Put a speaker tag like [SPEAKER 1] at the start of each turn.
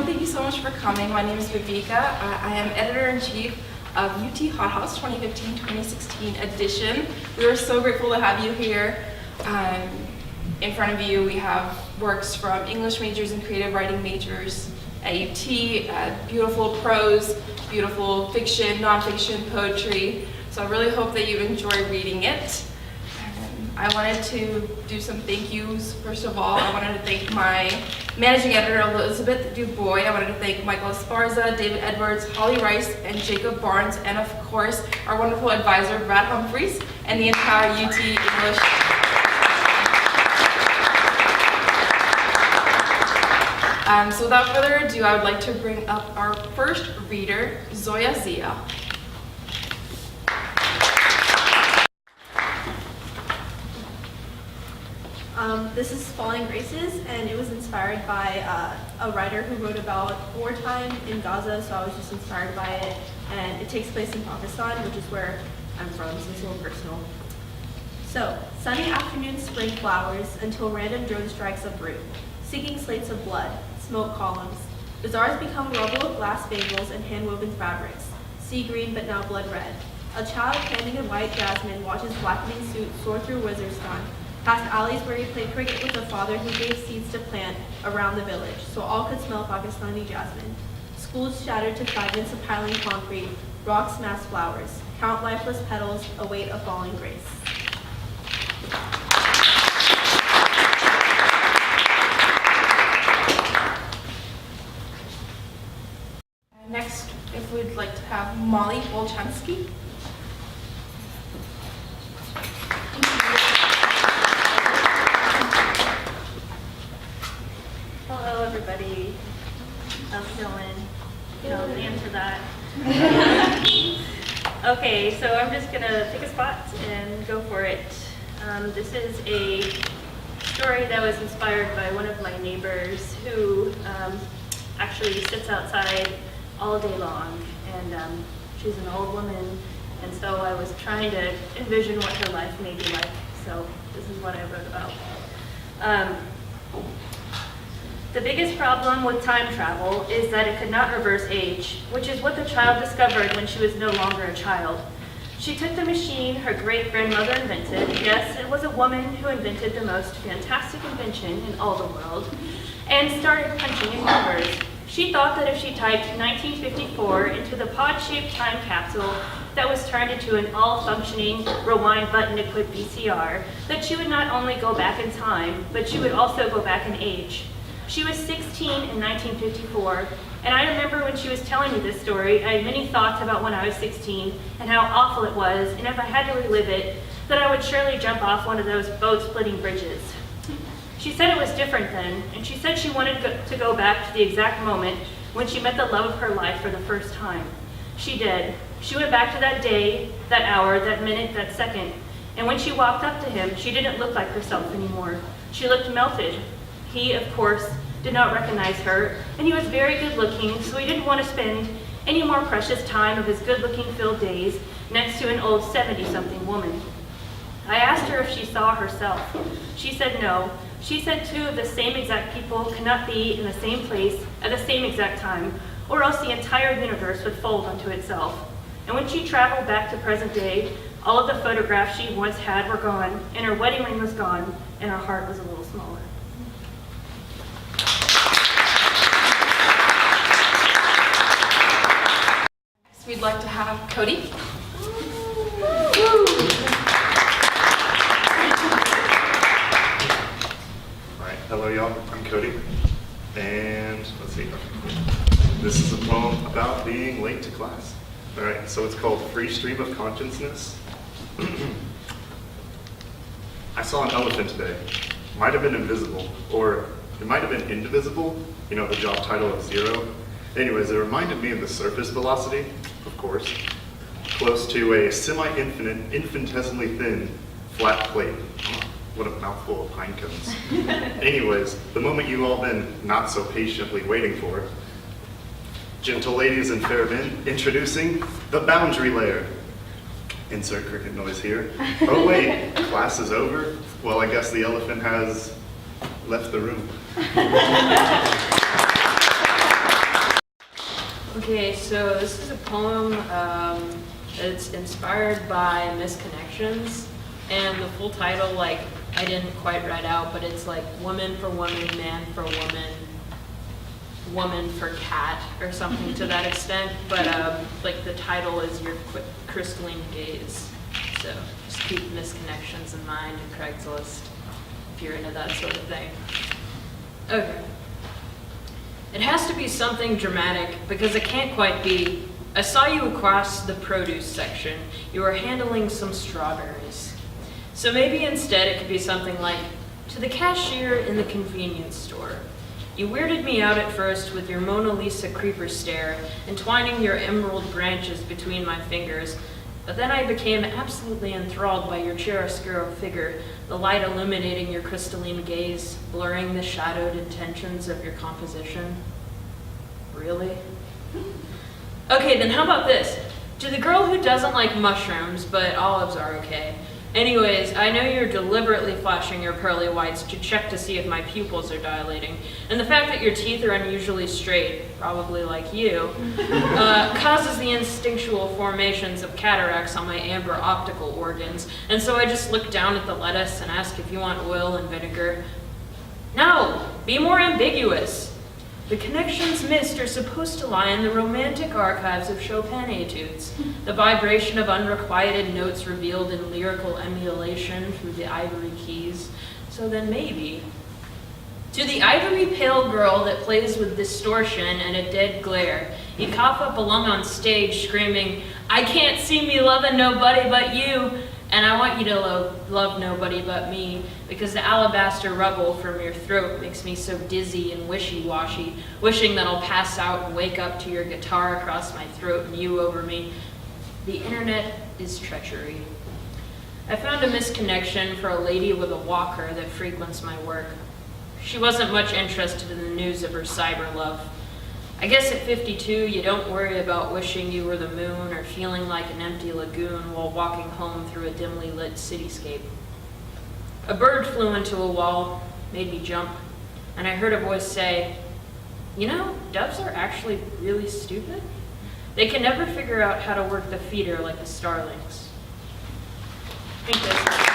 [SPEAKER 1] thank you so much for coming. My name is Bhabika. I am editor-in-chief of UT Hothouse 2015-2016 edition. We are so grateful to have you here. In front of you, we have works from English majors and creative writing majors at UT, beautiful prose, beautiful fiction, nonfiction, poetry. So I really hope that you enjoy reading it. I wanted to do some thank yous. First of all, I wanted to thank my managing editor, Elizabeth Dubois. I wanted to thank Michael Esparza, David Edwards, Holly Rice, and Jacob Barnes, and of course, our wonderful advisor, Brad Humphreys, and the entire UT English. So without further ado, I would like to bring up our first reader, Zoya Zia.
[SPEAKER 2] This is Falling Graces, and it was inspired by a writer who wrote about wartime in Gaza, so I was just inspired by it. And it takes place in Pakistan, which is where I'm from, so it's a little personal. So, sunny afternoons spring flowers until random drone strikes uproot, seeking slates of blood, smoke columns. Bazaars become rubble of glass bagels and hand-woven fabrics, sea green but now blood red. A child standing in white jasmine watches blackening suits soar through Wizardstown, past alleys where he played cricket with a father who gave seeds to plant around the village, so all could smell Pakistani jasmine. Schools shattered to fragments of piling concrete, rocks mass flowers, count lifeless petals, await a falling grace.
[SPEAKER 1] Next, if we'd like to have Molly Wolchansky.
[SPEAKER 3] Hello, everybody. How's it going? You know, answer that. Okay, so I'm just gonna pick a spot and go for it. This is a story that was inspired by one of my neighbors who actually sits outside all day long, and she's an old woman, and so I was trying to envision what her life may be like, so this is what I wrote about. The biggest problem with time travel is that it could not reverse age, which is what the child discovered when she was no longer a child. She took the machine her great-grandmother invented. Yes, it was a woman who invented the most fantastic invention in all the world, and started punching in numbers. She thought that if she typed 1954 into the pod-shaped time capsule that was turned into an all-functioning rewind button-equipped VCR, that she would not only go back in time, but she would also go back in age. She was 16 in 1954, and I remember when she was telling me this story, I had many thoughts about when I was 16 and how awful it was, and if I had to relive it, that I would surely jump off one of those boat-splitting bridges. She said it was different then, and she said she wanted to go back to the exact moment when she met the love of her life for the first time. She did. She went back to that day, that hour, that minute, that second, and when she walked up to him, she didn't look like herself anymore. She looked melted. He, of course, did not recognize her, and he was very good-looking, so he didn't want to spend any more precious time of his good-looking filled days next to an old 70-something woman. I asked her if she saw herself. She said no. She said two of the same exact people could not be in the same place at the same exact time, or else the entire universe would fold onto itself. And when she traveled back to present day, all of the photographs she once had were gone, and her wedding ring was gone, and her heart was a little smaller.
[SPEAKER 1] Next, we'd like to have Cody.
[SPEAKER 4] Hello y'all, I'm Cody, and let's see, this is a poem about being late to class. Alright, so it's called Free Stream of Consciousness. I saw an elephant today. Might have been invisible, or it might have been indivisible, you know, the job title of Zero. Anyways, it reminded me of the surface velocity, of course, close to a semi-infinite, infinitesimally thin, flat plate. What a mouthful of pine cones. Anyways, the moment you've all been not so patiently waiting for. Gentle ladies and fair men, introducing the boundary layer. Insert cricket noise here. Oh wait, class is over? Well, I guess the elephant has left the room.
[SPEAKER 5] Okay, so this is a poem that's inspired by misconnections, and the full title, like, I didn't quite write out, but it's like woman for woman, man for woman, woman for cat, or something to that extent. But like the title is Your Crystalline Gaze. So just keep misconnections in mind in Craigslist if you're into that sort of thing. Okay. It has to be something dramatic because it can't quite be. I saw you across the produce section. You were handling some strawberries. So maybe instead it could be something like, to the cashier in the convenience store. You weirded me out at first with your Mona Lisa creeper stare, entwining your emerald branches between my fingers, but then I became absolutely enthralled by your chiaroscuro figure, the light illuminating your crystalline gaze, blurring the shadowed intentions of your composition. Really? Okay, then how about this? To the girl who doesn't like mushrooms, but olives are okay. Anyways, I know you're deliberately flashing your pearly whites to check to see if my pupils are dilating, and the fact that your teeth are unusually straight, probably like you, causes the instinctual formations of cataracts on my amber optical organs, and so I just look down at the lettuce and ask if you want oil and vinegar. No, be more ambiguous. The connections missed are supposed to lie in the romantic archives of Chopin etudes, the vibration of unrequited notes revealed in lyrical emulation through the ivory keys. So then maybe, to the ivory pale girl that plays with distortion and a dead glare, you cough up a lung on stage screaming, I can't see me loving nobody but you, and I want you to love nobody but me, because the alabaster rubble from your throat makes me so dizzy and wishy-washy, wishing that I'll pass out and wake up to your guitar across my throat and you over me. The internet is treachery. I found a misconnection for a lady with a walker that frequents my work. She wasn't much interested in the news of her cyber love. I guess at 52, you don't worry about wishing you were the moon or feeling like an empty lagoon while walking home through a dimly lit cityscape. A bird flew into a wall, made me jump, and I heard a voice say, you know, doves are actually really stupid. They can never figure out how to work the feeder like the starlings. I think that's